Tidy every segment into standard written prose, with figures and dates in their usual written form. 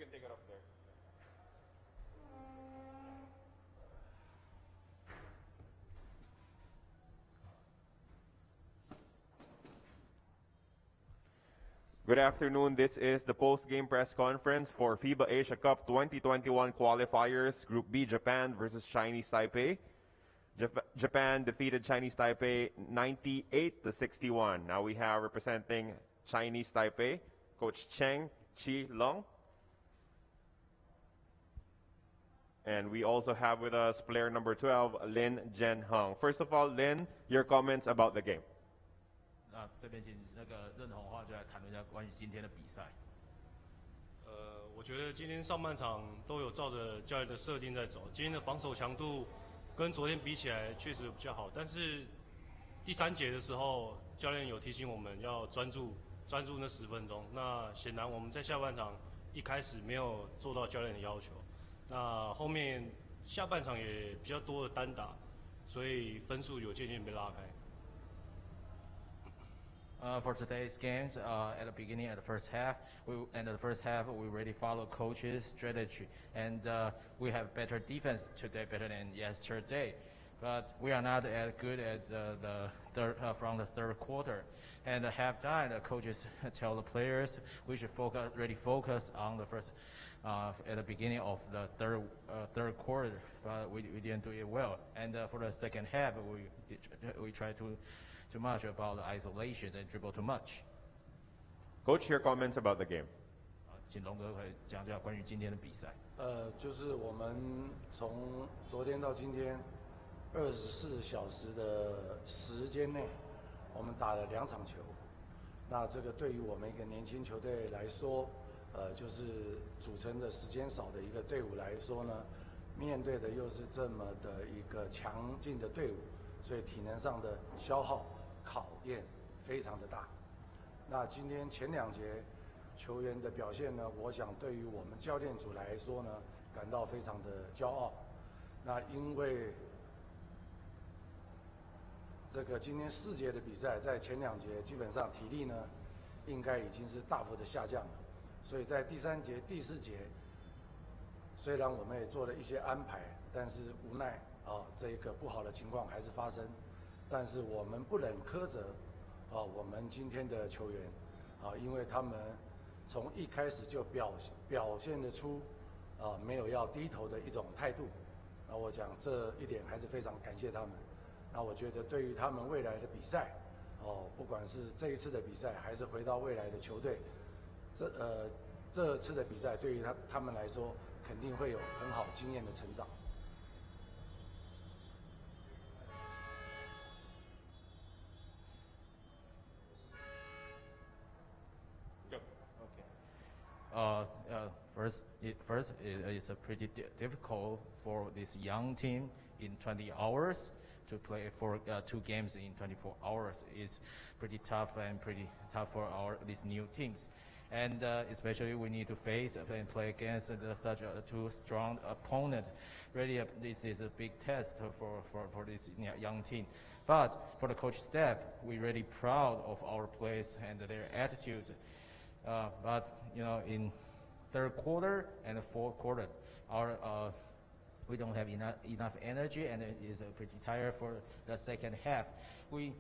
can take it off there. Good afternoon. This is the post-game press conference for FIBA Asia Cup 2021 qualifiers, Group B, Japan versus Chinese Taipei. Japan defeated Chinese Taipei 98-61. Now we have representing Chinese Taipei, Coach Cheng Chi-Long. And we also have with us player number 12, Lin Zhen-Heng. First of all, Lin, your comments about the game. 那这边请那个任宏华就来谈论一下关于今天的比赛。我觉得今天上半场都有照着教练的设定在走。今天的防守强度跟昨天比起来确实比较好，但是第3节的时候，教练有提醒我们要专注那10分钟。那显然我们在下半场一开始没有做到教练的要求。那后面下半场也比较多的单打，所以分数有渐渐被拉开。For today's games, at the beginning, at the first half, we already follow coach's strategy, and we have better defense today, better than yesterday. But we are not as good at the third from the third quarter. And at halftime, the coaches tell the players we should focus on the first at the beginning of the third quarter. But we didn't do it well. And for the second half, we try too much about the isolations and dribble too much. Coach, your comments about the game. 请龙哥可以讲讲关于今天的比赛。就是我们从昨天到今天24小时的时间内，我们打了2场球。那这个对于我们一个年轻球队来说，就是组成的时间少的一个队伍来说呢，面对的又是这么的一个强劲的队伍，所以体能上的消耗考验非常的大。那今天前2节球员的表现呢，我想对于我们教练组来说呢，感到非常的骄傲。那因为这个今天4节的比赛，在前2节基本上体力呢，应该已经是大幅的下降了。所以在第3节、第4节，虽然我们也做了一些安排，但是无奈这个不好的情况还是发生。但是我们不能苛责我们今天的球员因为他们从一开始就表现得出没有要低头的一种态度。那我讲这一点还是非常感谢他们。那我觉得对于他们未来的比赛不管是这一次的比赛，还是回到未来的球队，这次的比赛对于他们来说，肯定会有很好经验的成长。First, it is pretty difficult for this young team in 20 hours to play for 2 games in 24 hours. It's pretty tough for these new teams. And especially we need to face and play against such a 2 strong opponent. Really, this is a big test for this young team. But for the coach staff, we're really proud of our players and their attitude. But in third quarter and the fourth quarter, we don't have enough energy, and it is pretty tired for the second half. We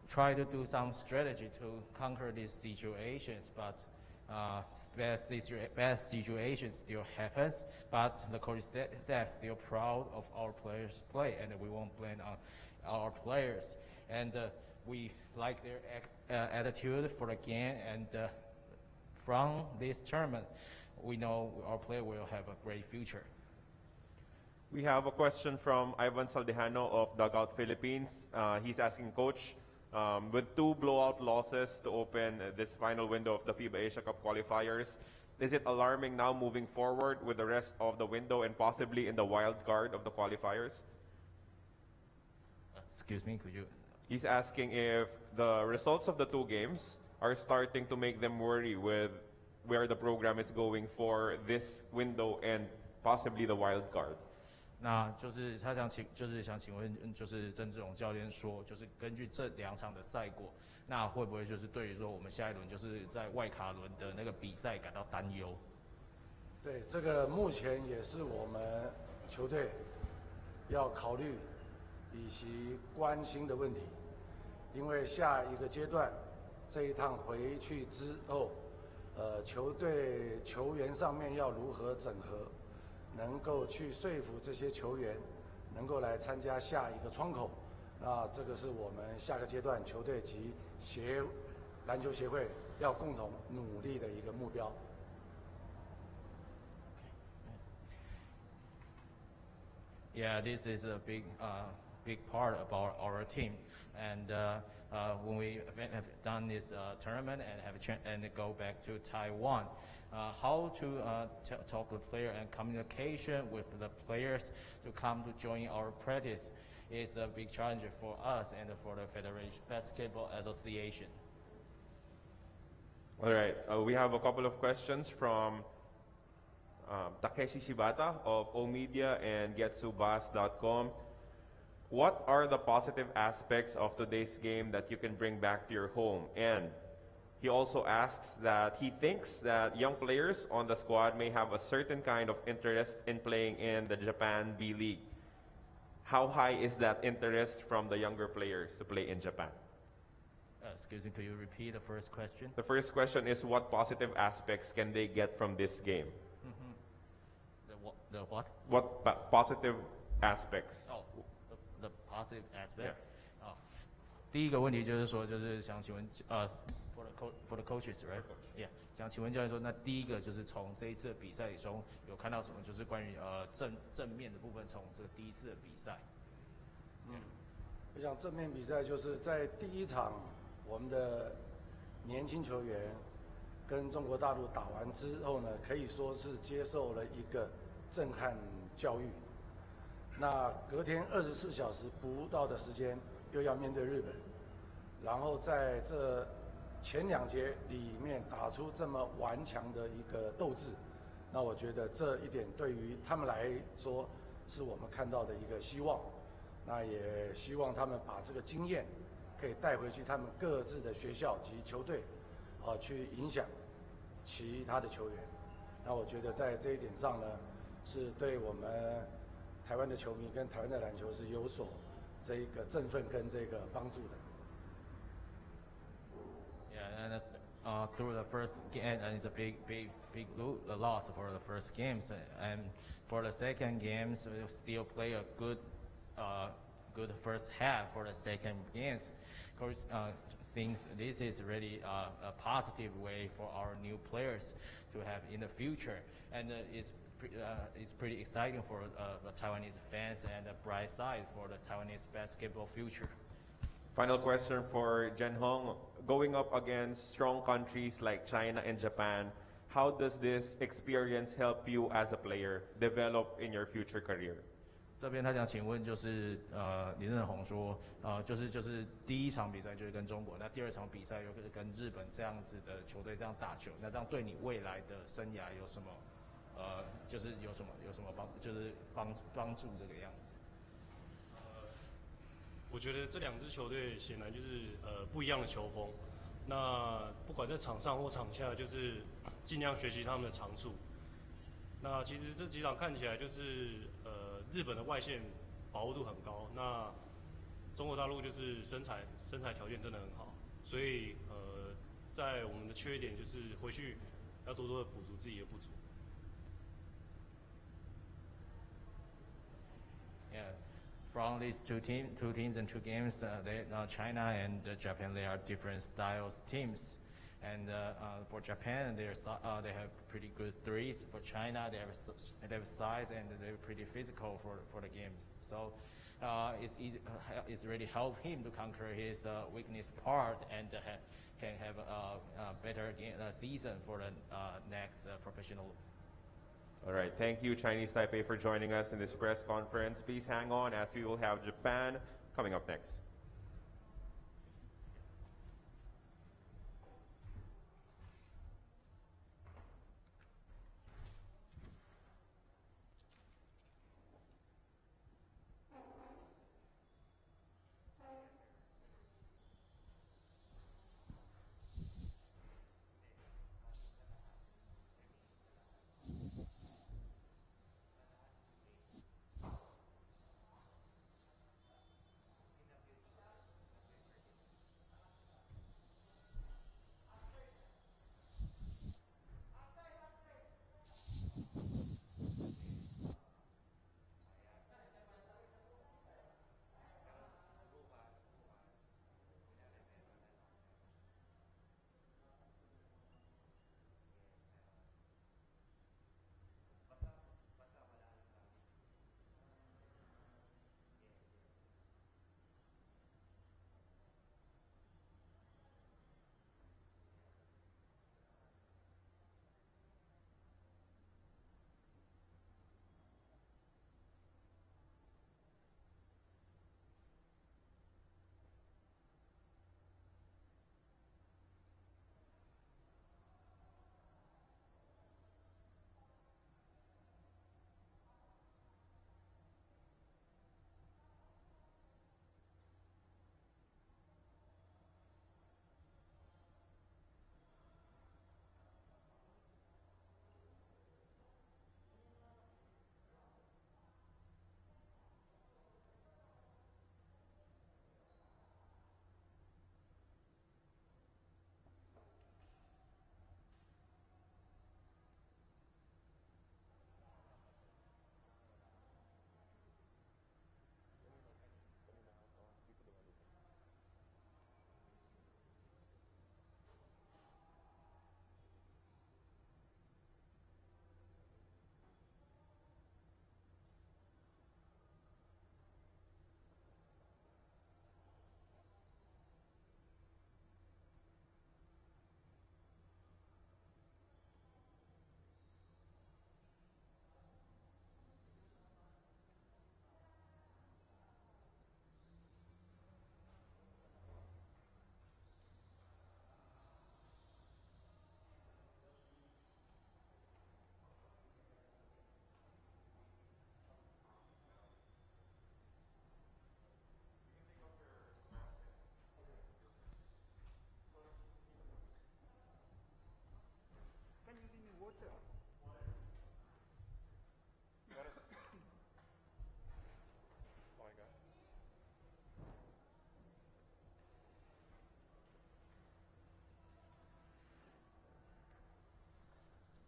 try to do some strategy to conquer these situations, but bad situations still happens. But the coach staff still proud of our players' play, and we won't blame on our players. And we like their attitude for the game, and from this tournament, we know our player will have a great future. We have a question from Ivan Saldejano of Dugout Philippines. He's asking, Coach, with 2 blowout losses to open this final window of the FIBA Asia Cup qualifiers, is it alarming now moving forward with the rest of the window and possibly in the wild card of the qualifiers? Excuse me, could you? He's asking if the results of the 2 games are starting to make them worry with where the program is going for this window and possibly the wild card. 那就是他想请问，就是郑志荣教练说，就是根据这2场的赛果，那会不会就是对于说我们下一轮就是在外卡轮的那个比赛感到担忧对，这个目前也是我们球队要考虑以及关心的问题，因为下一个阶段这一趟回去之后，球队球员上面要如何整合，能够去说服这些球员能够来参加下一个窗口，那这个是我们下个阶段球队及篮球协会要共同努力的一个目标。Yeah, this is a big part about our team. And when we have done this tournament and and go back to Taiwan, how to talk with player and communication with the players to come to join our practice is a big challenge for us and for the Federation Basketball Association. All right, we have a couple of questions from Takeshi Shibata of O-Media and GetSubas.com. What are the positive aspects of today's game that you can bring back to your home? And he also asks that he thinks that young players on the squad may have a certain kind of interest in playing in the Japan B League. How high is that interest from the younger players to play in Japan? Excuse me, could you repeat the first question? The first question is, what positive aspects can they get from this game? The what? What positive aspects? Oh, the positive aspect. 第一个问题就是说，就是想请问for the coaches, right? Yeah， 想请问教练说，那第一个就是从这一次的比赛中有看到什么，就是关于正面的部分，从这个第一次的比赛。我想正面比赛就是在第一场，我们的年轻球员跟中国大陆打完之后呢，可以说是接受了一个震撼教育。那隔天24小时不到的时间，又要面对日本，然后在这前2节里面打出这么顽强的一个斗志，那我觉得这一点对于他们来说，是我们看到的一个希望。那也希望他们把这个经验可以带回去他们各自的学校及球队，去影响其他的球员。那我觉得在这一点上呢，是对我们台湾的球迷跟台湾的篮球是有所这一个振奋跟这个帮助的。Yeah, and through the first game, and it's a big loss for the first games, and for the second games, we still play a good first half for the second games. Of course, thinks this is really a positive way for our new players to have in the future, and it's pretty exciting for the Taiwanese fans and a bright side for the Taiwanese basketball future. Final question for Jen Hong. Going up against strong countries like China and Japan, how does this experience help you as a player develop in your future career? 这边他想请问就是林任宏说就是第一场比赛就是跟中国，那第二场比赛又是跟日本这样子的球队这样打球，那这样对你未来的生涯有什么就是有什么帮助这个样子？我觉得这2支球队显然就是不一样的球风。那不管在场上或场下，就是尽量学习他们的长处。那其实这几场看起来就是日本的外线把握度很高，那中国大陆就是身材条件真的很好，所以在我们的缺点就是回去要多多的补足自己的不足。Yeah. From these two teams and 2 games, China and Japan, they are different styles teams. And for Japan, they have pretty good threes. For China, they have size and they're pretty physical for the games. So it's really helped him to conquer his weakness part and can have a better season for the next professional. All right, thank you, Chinese Taipei, for joining us in this press conference. Please hang on as we will have Japan coming up next.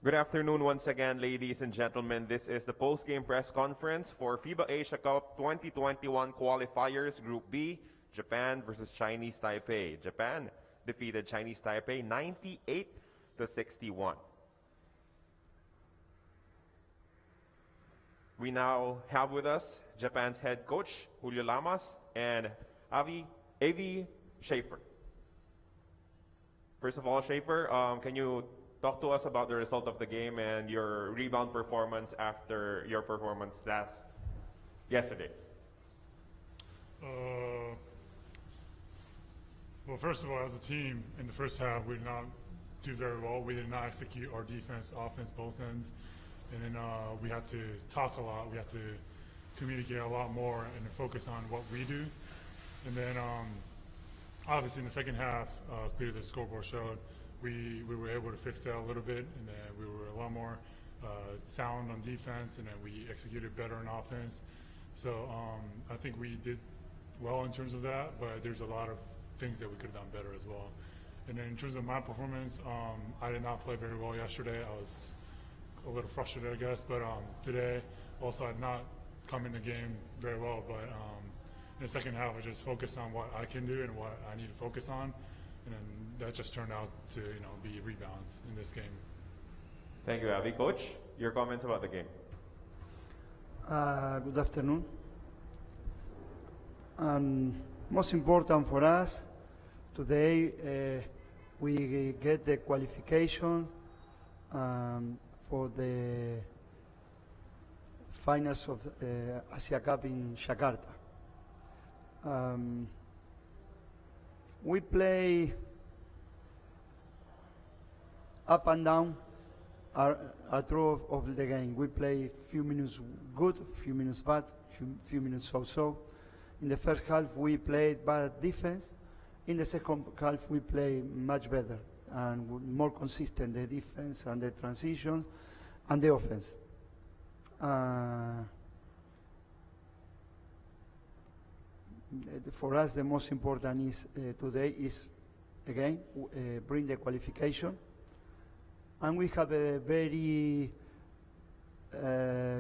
Good afternoon once again, ladies and gentlemen. This is the post-game press conference for FIBA Asia Cup 2021 qualifiers, Group B, Japan versus Chinese Taipei. Japan defeated Chinese Taipei 98-61. We now have with us Japan's head coach, Julio Lamas, and Avi Schaefer. First of all, Schaefer, can you talk to us about the result of the game and your rebound performance after your performance yesterday? Well, first of all, as a team, in the first half, we did not do very well. We did not execute our defense, offense, both ends. And then we had to talk a lot. We had to communicate a lot more and focus on what we do. And then obviously in the second half, clearly the scoreboard showed we were able to fix that a little bit, and then we were a lot more sound on defense, and then we executed better on offense. So I think we did well in terms of that, but there's a lot of things that we could have done better as well. And then in terms of my performance, I did not play very well yesterday. I was a little frustrated, I guess, but today also I did not come in the game very well, but in the second half I just focused on what I can do and what I need to focus on, and then that just turned out to be rebounds in this game. Thank you, Avi. Coach, your comments about the game. Good afternoon. Most important for us today, we get the qualification for the finals of Asia Cup in Jakarta. We play up and down through of the game. We play few minutes good, few minutes bad, few minutes so-so. In the first half we played bad defense. In the second half we play much better and more consistent, the defense and the transitions and the offense. For us the most important is today is again bring the qualification, and we have a very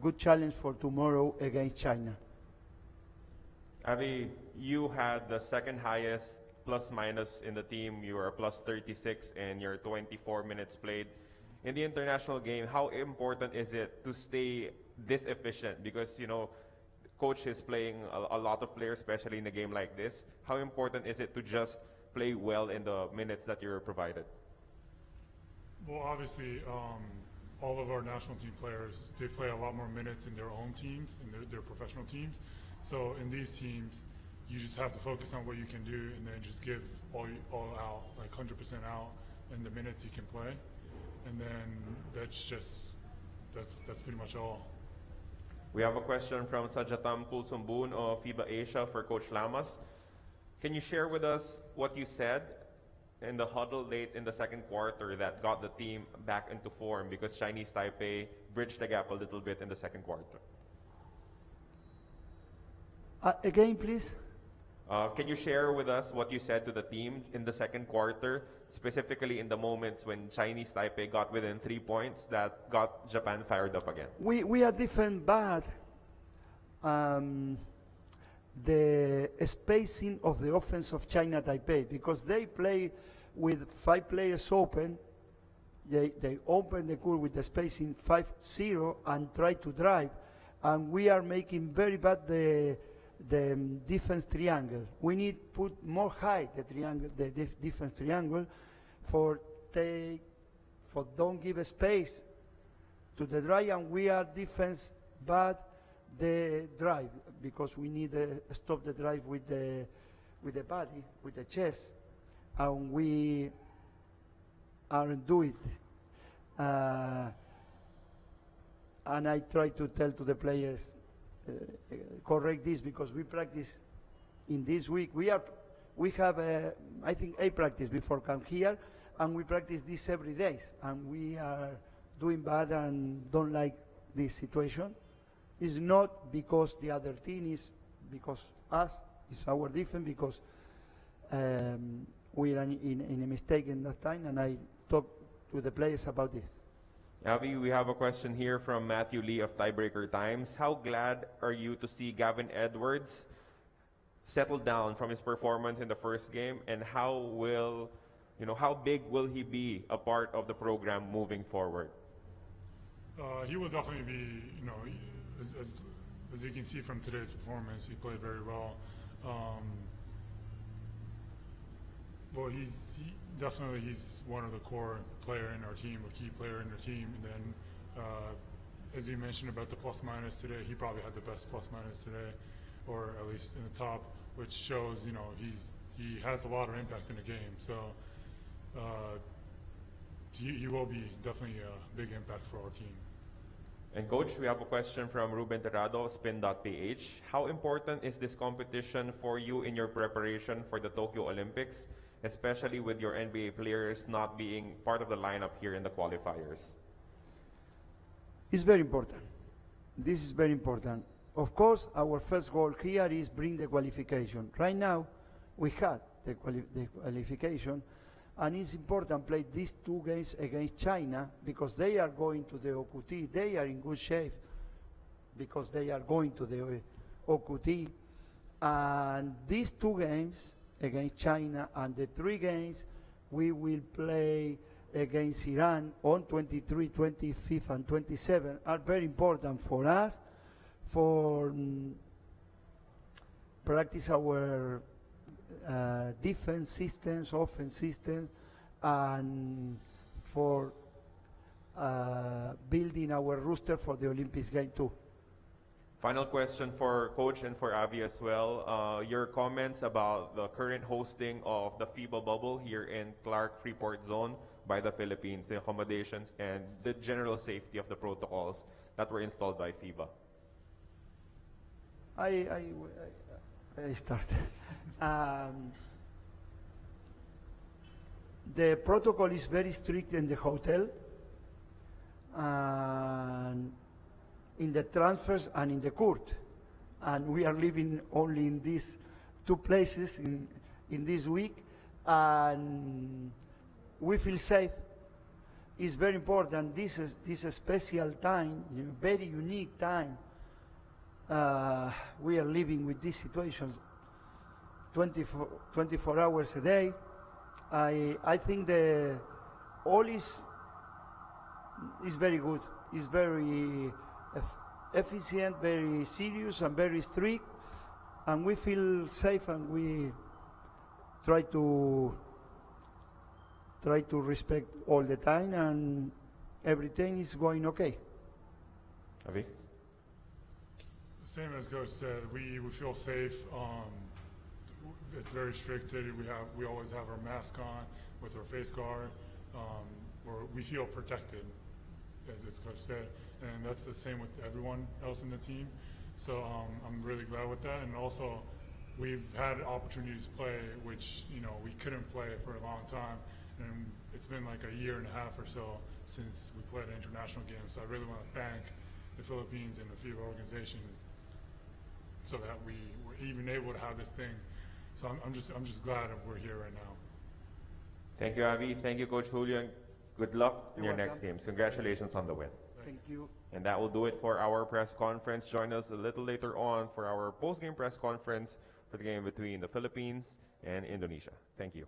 good challenge for tomorrow against China. Avi, you had the second highest plus minus in the team. You were plus 36 in your 24 minutes played. In the international game, how important is it to stay this efficient? Because, coach is playing a lot of players, especially in a game like this. How important is it to just play well in the minutes that you're provided? Well, obviously, all of our national team players, they play a lot more minutes in their own teams, in their professional teams. So in these teams, you just have to focus on what you can do and then just give all out, like 100% out in the minutes you can play. And then that's pretty much all. We have a question from Sajatam Kulsumbun of FIBA Asia for Coach Lamas. Can you share with us what you said in the huddle late in the second quarter that got the team back into form, because Chinese Taipei bridged the gap a little bit in the second quarter? Again, please. Can you share with us what you said to the team in the second quarter, specifically in the moments when Chinese Taipei got within 3 points that got Japan fired up again? We are different, but the spacing of the offense of China Taipei, because they play with 5 players open, they open the court with the spacing 5-0 and try to drive, and we are making very bad the defense triangle. We need to put more high the triangle, the defense triangle, for don't give a space to the drive, and we are defense bad the drive, because we need to stop the drive with the body, with the chest, and we aren't doing it. And I try to tell to the players, correct this, because we practice in this week. We have I think 8 practice before come here, and we practice this every day, and we are doing bad and don't like this situation. It's not because the other team, is because us, it's our defense, because we are in a mistake in that time, and I talk to the players about this. Avi, we have a question here from Matthew Lee of Tiebreaker Times. How glad are you to see Gavin Edwards settle down from his performance in the first game, and how big will he be a part of the program moving forward? He will definitely be, as you can see from today's performance, he played very well. Well, he's one of the core player in our team, a key player in our team. And then, as you mentioned about the plus minus today, he probably had the best plus minus today, or at least in the top, which shows he has a lot of impact in the game. So he will be definitely a big impact for our team. And Coach, we have a question from Ruben Terrado, spin.ph. How important is this competition for you in your preparation for the Tokyo Olympics, especially with your NBA players not being part of the lineup here in the qualifiers? It's very important. This is very important. Of course, our first goal here is bring the qualification. Right now, we had the qualification, and it's important to play these 2 games against China because they are going to the OQT. They are in good shape because they are going to the OQT. And these 2 games against China and the 3 games we will play against Iran on 23, 25, and 27 are very important for us for practice our defense systems, offense systems, and for building our roster for the Olympics game too. Final question for Coach and for Avi as well. Your comments about the current hosting of the FIBA bubble here in Clark Freeport Zone by the Philippines, the accommodations and the general safety of the protocols that were installed by FIBA. I start. The protocol is very strict in the hotel, and in the transfers and in the court. And we are living only in these 2 places in this week, and we feel safe. It's very important. This is a special time, very unique time. We are living with these situations 24 hours a day. I think the all is very good. It's very efficient, very serious, and very strict, and we feel safe, and we try to respect all the time, and everything is going okay. Avi? Same as Coach said, we feel safe. It's very restricted. We always have our mask on with our face guard. We feel protected, as Coach said, and that's the same with everyone else in the team. So I'm really glad with that. And also, we've had opportunities to play, which we couldn't play for a long time, and it's been like a year and a half or so since we played an international game. So I really want to thank the Philippines and the FIBA organization so that we were even able to have this thing. So I'm just glad that we're here right now. Thank you, Avi. Thank you, Coach Julio. And good luck in You're your next welcome. games. Congratulations on the win. Thank you. And that will do it for our press conference. Join us a little later on for our post-game press conference for the game between the Philippines and Indonesia. Thank you.